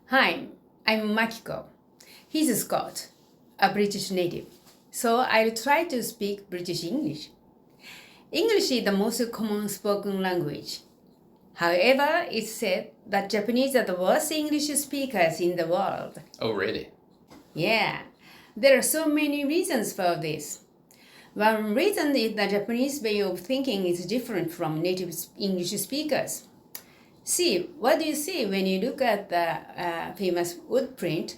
Hi, I'm Makiko. He's Scott, a British native. So I'll try to speak British English. English is the most common spoken language. However, it's said that Japanese are the worst English speakers in the world. Oh, really? Yeah, there are so many reasons for this. One reason is the Japanese way of thinking is different from native English speakers. See, what do you see when you look at the famous wood print,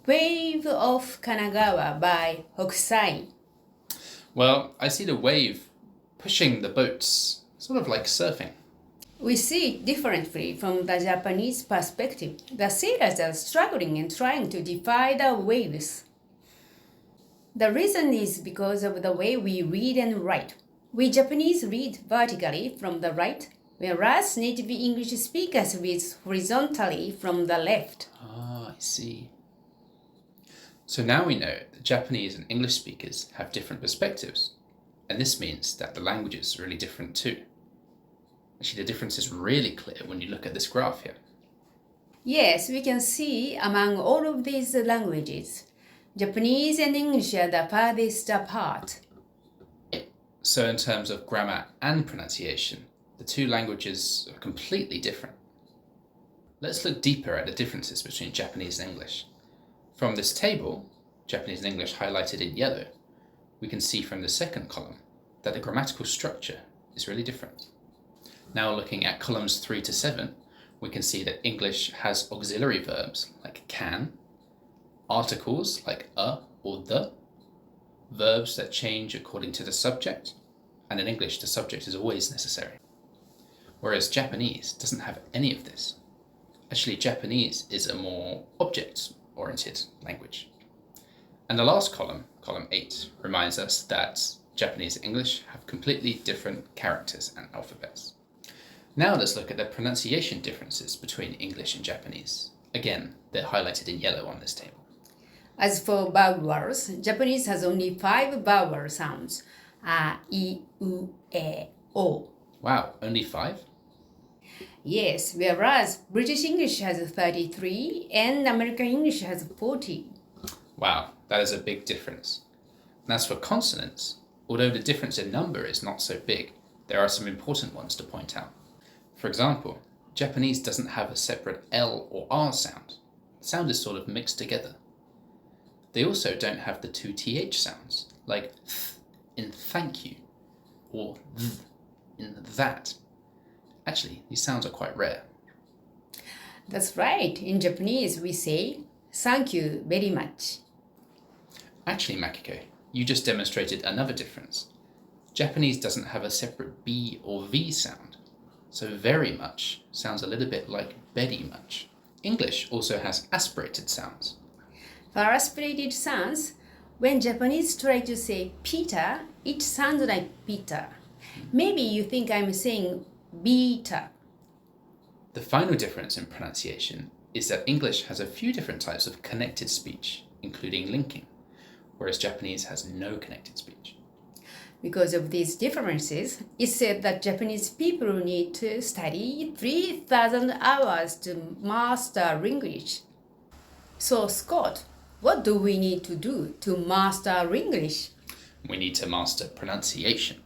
Wave of Kanagawa by Hokusai? Well, I see the wave pushing the boats, sort of like surfing. We see it differently from the Japanese perspective. The sailors are struggling and trying to defy the waves. The reason is because of the way we read and write. We Japanese read vertically from the right, whereas native English speakers read horizontally from the left. Ah, I see. So now we know that Japanese and English speakers have different perspectives, and this means that the languages are really different too. Actually, the difference is really clear when you look at this graph here. Yes, we can see among all of these languages, Japanese and English are the farthest apart. So in terms of grammar and pronunciation, the two languages are completely different. Let's look deeper at the differences between Japanese and English. From this table, Japanese and English highlighted in yellow, we can see from the second column that the grammatical structure is really different. Now looking at columns 3 to 7, we can see that English has auxiliary verbs like can, articles like a or the, verbs that change according to the subject, and in English the subject is always necessary. Whereas Japanese doesn't have any of this. Actually, Japanese is a more object-oriented language. And the last column, column 8, reminds us that Japanese and English have completely different characters and alphabets. Now let's look at the pronunciation differences between English and Japanese. Again, they're highlighted in yellow on this table. As for vowels, Japanese has only 5 vowel sounds. A, I, U, E, O. Wow, only 5? Yes, whereas British English has 33 and American English has 40. Wow, that is a big difference. And as for consonants, although the difference in number is not so big, there are some important ones to point out. For example, Japanese doesn't have a separate L or R sound. The sound is sort of mixed together. They also don't have the 2 TH sounds, like th in thank you, or th in that. Actually, these sounds are quite rare. That's right. In Japanese, we say, thank you very much. Actually, Makiko, you just demonstrated another difference. Japanese doesn't have a separate B or V sound, so very much sounds a little bit like very much. English also has aspirated sounds. For aspirated sounds, when Japanese try to say Peter, it sounds like Peter. Maybe you think I'm saying beta. The final difference in pronunciation is that English has a few different types of connected speech, including linking, whereas Japanese has no connected speech. Because of these differences, it's said that Japanese people need to study 3,000 hours to master English. So, Scott, what do we need to do to master English? We need to master pronunciation.